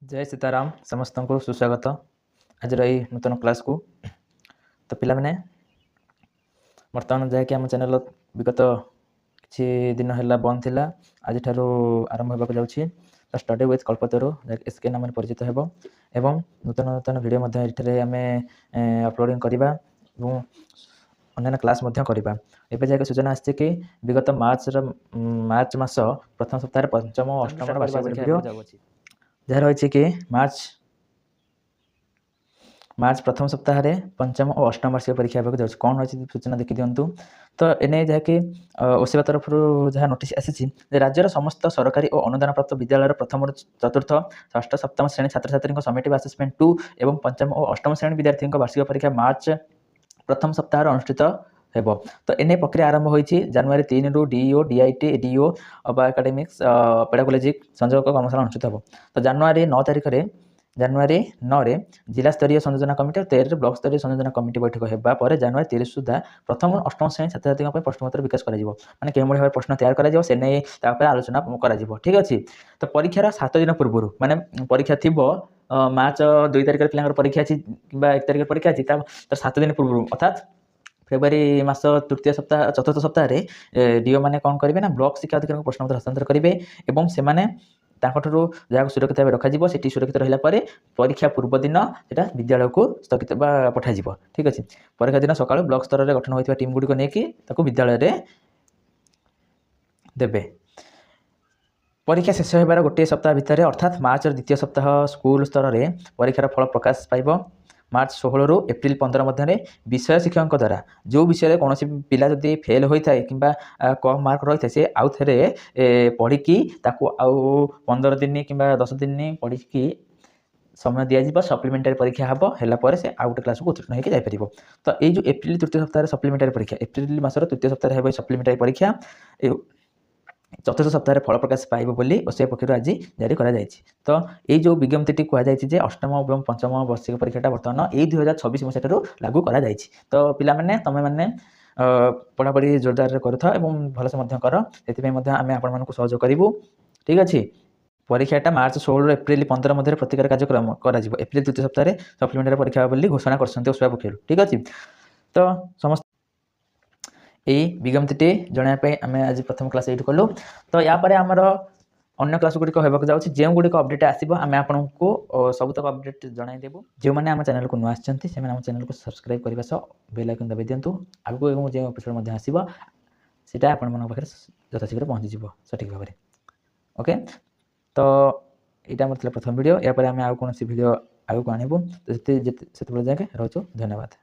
जय सीताराम समस्त को सुस्वागत आज यही नूतन क्लास को। तो पिला माने बर्तमान जैक आम चैनल विगत किसी दिन है बंद थिला आज आरंभ होगा जाऊँगी। तो स्टडी विथ कल्पतरु एसके नाम परिचित होब एवं नूतन नूतन वीडियो आम अपलोडिंग करवा और अन्य क्लास करवा। एवं जाके सूचना आसी कि विगत मार्च मास प्रथम सप्ताह पंचम और अष्टम वार्षिक वीडियो जहाँ रही कि मार्च प्रथम सप्ताह पंचम और अष्टम वार्षिक परीक्षा होगा कौन रही सूचना देखी दिंतु। तो एने जहाँकि ओसेवा तरफ जहाँ नोटिस आसी राज्यर समस्त सरकारी और अनुदान प्राप्त विद्यालय प्रथम चतुर्थ षष्ठ सप्तम श्रेणी छात्र छात्री समेटिव आसेसमेंट 2 एवं पंचम और अष्टम श्रेणी विद्यार्थी वार्षिक परीक्षा मार्च प्रथम सप्ताह अनुष्ठित हेब। तो एने प्रक्रिया आरंभ होती जनवरी 3 रु डीओ डीआईटी डीओ अब एकाडेमिक्स पेडागोलॉजिक संयोजक कर्मशाला अनुष्ठित हो। तो जनवरी 9 तारिख में जनवरी 9 रे जिला स्तरीय संयोजना कमिटी और 13 ब्लॉक स्तरीय संयोजना कमिटी बैठक होगा पर जनवरी 30 सुधा प्रथम और अष्टम श्रेणी छात्र छात्री प्रश्नपत्र विकास कर माने के भाव प्रश्न तैयार कर आलोचना कर। ठीक अच्छे। तो परीक्षार 7 दिन पूर्व माने परीक्षा थी मार्च 2 तारिख पिला परीक्षा अच्छी कि 1 तारिख परीक्षा अच्छी तर 7 दिन पूर्व अर्थात फेब्रुआरी मास तृतीय सप्ताह चतुर्थ सप्ताह डीओ मैंने कौन करेंगे ना ब्लॉक शिक्षा अधिकारी प्रश्नपत्र हस्तांतर करेंगे और से जहाँ सुरक्षित भाव रखा सुरक्षित रहा परीक्षा पूर्व दिन से विद्यालय को स्थगित पठाई। ठीक अच्छे। परीक्षा दिन सका ब्लॉक स्तर में गठन होता टीम गुड़िक नहीं विद्यालय देवे। परीक्षा शेष होबार गोटे सप्ताह भितर अर्थात मार्च द्वितीय सप्ताह स्कूल स्तर में परीक्षार फल प्रकाश पाइब। मार्च 16 रु एप्रिल 15 मध्य विषय शिक्षकों द्वारा जो विषय कौन पिला जदि फेल होता है कि कम मार्क रही है सी आउ थे पढ़ी आउ 15 दिन कि 10 दिन पढ़ी समय दिज्व सप्लीमेंटारी परीक्षा हम से आउ गोटे क्लास को उत्तीर्ण होकर जापर। तो ये जो एप्रिल तृतीय सप्ताह सप्लीमेंटारी परीक्षा एप्रिल मासर तृतीय सप्ताह है सप्लीमेंटारी परीक्षा चतुर्थ सप्ताह फल प्रकाश पाइब बोली ओसेवा पक्षर आज जारी करा जायछि। तो ये जो विज्ञप्ति कहुई अष्टम और पंचम वार्षिक परीक्षा बर्तमान यही 2026 मसीह लागू करा जायछि। तो पिला माने तमे माने पढ़ापढ़ी जोरदार करूथा एवं भलसे कर से आम आपण सहयोग करूँ। ठीक अच्छे। परीक्षाटा मार्च 16 एप्रिल 15 मध्य प्रतिकार कार्यक्रम कर एप्रिल तृतीय सप्ताह सप्लीमेंटारी परीक्षा बोली घोषणा कर ओसेवा पक्षर। ठीक अच्छे। तो समस्त यही विज्ञप्ति जनवाई आम आज प्रथम क्लास ये कलु। तो यापर आमर अन्य क्लास गुड़िक होगा जाऊँगी जो गुड़िक अपडेट आसो आम आपको सबुतक अपडेट जनईदेवु। जो मैंने आम चैनल को नुआ आम चैनल को सब्सक्राइब करने सह बेल आइकन दबाई दिंतु आगू जो एपिसोड आसो सीटा आपण पाखे यथाशीघ्र पहुँची सठिक भाव में। ओके। तो यहाँ मोर प्रथम वीडियो यापर आम आउ कौन वीडियो आगे आणबू। तो से जाके रोचु। धन्यवाद।